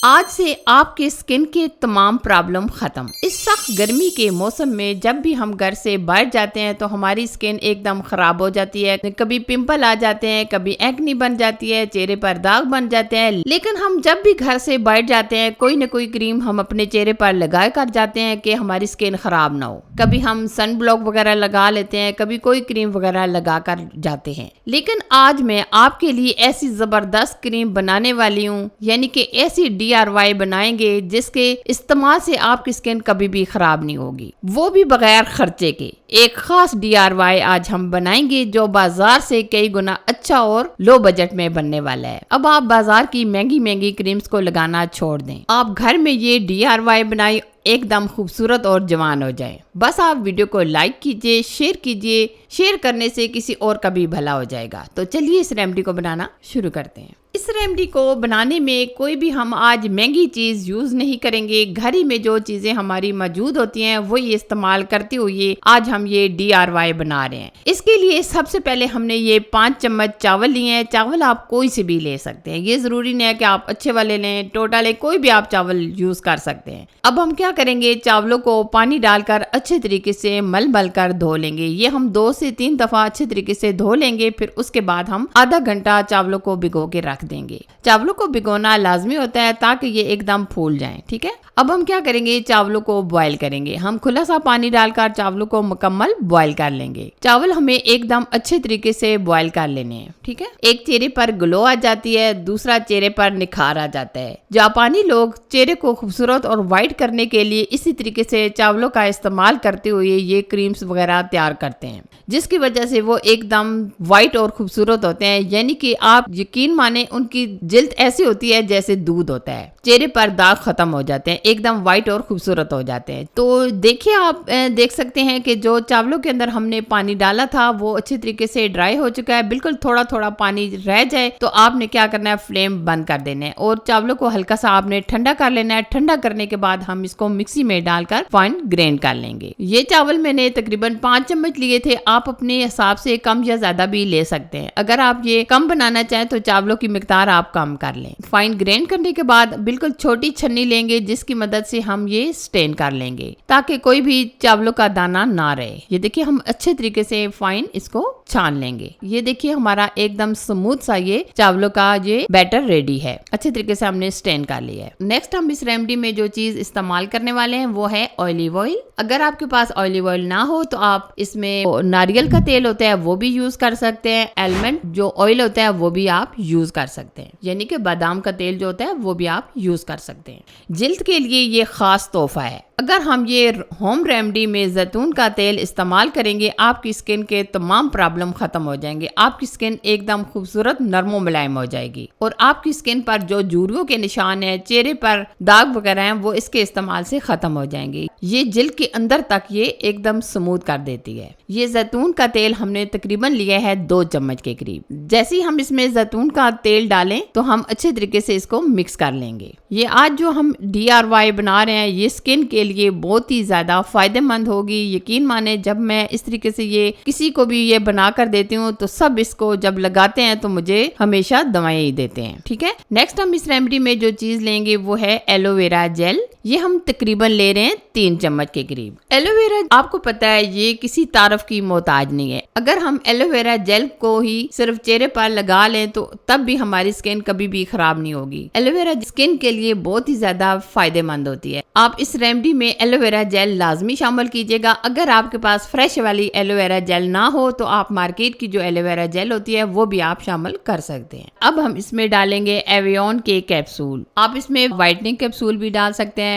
आज से आपके स्किन के तमाम प्रॉब्लम खत्म। इस सख्त गर्मी के मौसम में जब भी हम घर से बाहर जाते हैं तो हमारी स्किन एकदम खराब हो जाती है। कभी पिंपल आ जाते हैं, कभी एक्नी बन जाती है, चेहरे पर दाग बन जाते हैं। लेकिन हम जब भी घर से बाहर जाते हैं कोई न कोई क्रीम हम अपने चेहरे पर लगा कर जाते हैं कि हमारी स्किन खराब ना हो। कभी हम सन ब्लॉक वगैरह लगा लेते हैं, कभी कोई क्रीम वगैरह लगा कर जाते हैं। लेकिन आज मैं आपके लिए ऐसी जबरदस्त क्रीम बनाने वाली हूँ, यानी कि ऐसी DIY बनाएंगे जिसके इस्तेमाल से आपकी स्किन कभी भी खराब नहीं होगी, वो भी बगैर खर्चे के। एक खास DIY आज हम बनाएंगे जो बाजार से कई गुना अच्छा और लो बजट में बनने वाला है। अब आप बाजार की महंगी महंगी क्रीम्स को लगाना छोड़ दें, आप घर में ये DIY बनाए एकदम खूबसूरत और जवान हो जाए। बस आप वीडियो को लाइक कीजिए, शेयर कीजिए, शेयर करने से किसी और का भी भला हो जाएगा। तो चलिए इस रेमेडी को बनाना शुरू करते हैं। इस रेमेडी को बनाने में कोई भी हम आज महंगी चीज यूज नहीं करेंगे। घर ही में जो चीजें हमारी मौजूद होती हैं वो ये इस्तेमाल करते हुए आज हम ये DIY बना रहे हैं। इसके लिए सबसे पहले हमने ये 5 चम्मच चावल लिए हैं। चावल आप कोई से भी ले सकते हैं, ये जरूरी नहीं है कि आप अच्छे वाले लें, टोटा लें, कोई भी आप चावल यूज कर सकते हैं। अब हम क्या करेंगे, चावलों को पानी डालकर अच्छे तरीके से मल कर धो लेंगे। ये हम 2 से 3 दफा अच्छे तरीके से धो लेंगे। फिर उसके बाद हम आधा घंटा चावलों को भिगो के रख देंगे। चावलों को भिगोना लाजमी होता है ताकि ये एकदम फूल जाएं, ठीक है। अब हम क्या करेंगे, चावलों को बॉईल करेंगे। हम खुला सा पानी डालकर चावलों को मुकम्मल बॉईल कर लेंगे। चावल हमें एकदम अच्छे तरीके से बॉईल कर लेने हैं, ठीक है। एक चेहरे पर ग्लो आ जाती है, दूसरा चेहरे पर निखार आ जाता है। जापानी लोग चेहरे को खूबसूरत और व्हाइट करने के लिए इसी तरीके से चावलों का इस्तेमाल करते हुए ये क्रीम्स वगैरह तैयार करते हैं, जिसकी वजह से वो एकदम व्हाइट और खूबसूरत होते हैं। यानी कि आप यकीन माने उनकी जिल्द ऐसी होती है जैसे दूध होता है। चेहरे पर दाग खत्म हो जाते हैं, एकदम व्हाइट और खूबसूरत हो जाते हैं। तो देखिए, आप देख सकते हैं कि जो चावलों के अंदर हमने पानी डाला था वो अच्छे तरीके से ड्राई हो चुका है। बिल्कुल थोड़ा थोड़ा पानी रह जाए तो आपने क्या करना है, फ्लेम बंद कर देना है और चावलों को हल्का सा आपने ठंडा कर लेना है। ठंडा करने के बाद हम इसको मिक्सी में डालकर फाइन ग्राइंड कर लेंगे। ये चावल मैंने तकरीबन 5 चम्मच लिए थे, आप अपने हिसाब से कम या ज्यादा भी ले सकते हैं। अगर आप ये कम बनाना चाहें तो चावलों की मिकदार आप कम कर लें। फाइन ग्राइंड करने के बाद बिल्कुल छोटी छन्नी लेंगे जिसकी मदद से हम ये स्टेन कर लेंगे ताकि कोई भी चावलों का दाना ना रहे। ये देखिए, हम अच्छे तरीके से फाइन इसको छान लेंगे। ये देखिए, हमारा एकदम स्मूथ सा ये चावलों का ये बैटर रेडी है। अच्छे तरीके से हमने स्टेन कर लिया है। नेक्स्ट हम इस रेमेडी में जो चीज इस्तेमाल करने वाले हैं वो है ऑलिव ऑयल। अगर आपके पास ऑलिव ऑयल ना हो तो आप इसमें नारियल का तेल होता है वो भी यूज कर सकते हैं। एलमंड जो ऑयल होता है वो भी आप यूज कर सकते हैं, यानी कि बादाम का तेल जो होता है वो भी आप यूज कर सकते हैं। जिल्द के लिए ये खास तोहफा है। अगर हम ये होम रेमेडी में जैतून का तेल इस्तेमाल करेंगे आपकी स्किन के तमाम प्रॉब्लम खत्म हो जाएंगे। आपकी स्किन एकदम खूबसूरत नरमो मुलायम हो जाएगी और आपकी स्किन पर जो झुर्रियों के निशान है, चेहरे पर दाग वगैरह हैं, वो इसके इस्तेमाल से खत्म हो जाएंगे। ये जिल्द के अंदर तक ये एकदम स्मूथ कर देती है। ये जैतून का तेल हमने तकरीबन लिया है 2 चम्मच के करीब। जैसे ही हम इसमें जैतून का तेल डालें तो हम अच्छे तरीके से इसको मिक्स कर लेंगे। ये आज जो हम DIY बना रहे हैं ये स्किन के लिए बहुत ही ज्यादा फायदेमंद होगी। यकीन माने, जब मैं इस तरीके से ये किसी को भी ये बना कर देती हूँ तो सब इसको जब लगाते हैं तो मुझे हमेशा दवाएं ही देते हैं, ठीक है। नेक्स्ट हम इस रेमेडी में जो चीज लेंगे वो है एलोवेरा जेल। ये हम तकरीबन ले रहे हैं 3 चम्मच के करीब। एलोवेरा आपको पता है ये किसी तारीफ की मोहताज नहीं है। अगर हम एलोवेरा जेल को ही सिर्फ चेहरे पर लगा लें तो तब भी हमारी स्किन कभी भी खराब नहीं होगी। एलोवेरा स्किन के लिए बहुत ही ज्यादा फायदेमंद होती है। आप इस रेमेडी में एलोवेरा जेल लाजमी शामिल कीजिएगा। अगर आपके पास फ्रेश वाली एलोवेरा जेल ना हो तो आप मार्केट की जो एलोवेरा जेल होती है वो भी आप शामिल कर सकते हैं। अब हम इसमें डालेंगे एवियन के कैप्सूल। आप इसमें व्हाइटनिंग कैप्सूल भी डाल सकते हैं,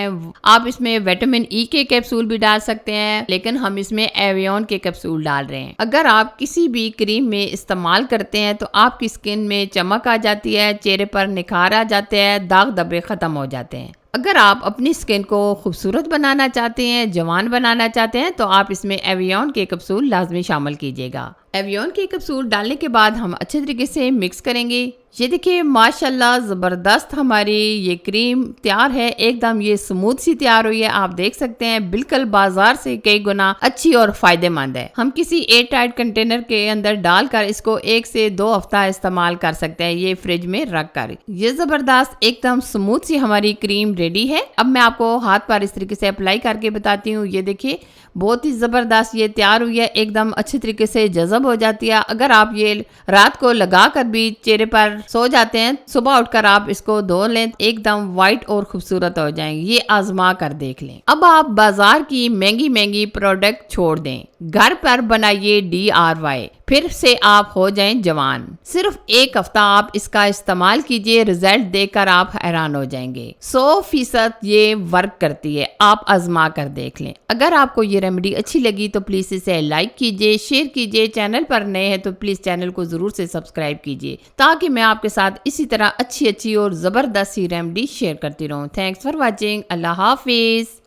आप इसमें विटामिन ई के कैप्सूल भी डाल सकते हैं, लेकिन हम इसमें एवियन के कैप्सूल डाल रहे हैं। अगर आप किसी भी क्रीम में इस्तेमाल करते हैं तो आपकी स्किन में चमक आ जाती है, चेहरे पर निखार आ जाते हैं, दाग धब्बे खत्म हो जाते हैं। अगर आप अपनी स्किन को खूबसूरत बनाना चाहते हैं, जवान बनाना चाहते हैं तो आप इसमें एवियन के कैप्सूल लाजमी शामिल कीजिएगा। एवियन के कैप्सूल डालने के बाद हम अच्छे तरीके से मिक्स करेंगे। ये देखिए माशाल्लाह ज़बरदस्त हमारी ये क्रीम तैयार है, एकदम ये स्मूथ सी तैयार हुई है। आप देख सकते हैं बिल्कुल बाजार से कई गुना अच्छी और फायदेमंद है। हम किसी एयर टाइट कंटेनर के अंदर डालकर इसको 1 से 2 हफ्ता इस्तेमाल कर सकते हैं, ये फ्रिज में रख कर। ये जबरदस्त एकदम स्मूथ सी हमारी क्रीम रेडी है। अब मैं आपको हाथ पर इस तरीके से अप्लाई करके बताती हूँ। ये देखिए बहुत ही जबरदस्त ये तैयार हुई है, एकदम अच्छी तरीके से जज़ब हो जाती है। अगर आप ये रात को लगा कर भी चेहरे पर सो जाते हैं, सुबह उठकर आप इसको धो लें, एकदम व्हाइट और खूबसूरत हो जाएंगे। ये आजमा कर देख लें। अब आप बाजार की महंगी महंगी प्रोडक्ट छोड़ दें, घर पर बनाइए DIY, फिर से आप हो जाएं जवान। सिर्फ 1 हफ्ता आप इसका इस्तेमाल कीजिए, रिजल्ट देखकर आप हैरान हो जाएंगे। 100% ये वर्क करती है, आप आजमा कर देख लें। अगर आपको ये रेमेडी अच्छी लगी तो प्लीज इसे लाइक कीजिए, शेयर कीजिए। चैनल पर नए हैं तो प्लीज चैनल को जरूर से सब्सक्राइब कीजिए, ताकि मैं आपके साथ इसी तरह अच्छी अच्छी और जबरदस्त सी रेमेडी शेयर करती रहूं। Thanks for watching. Allah Hafiz.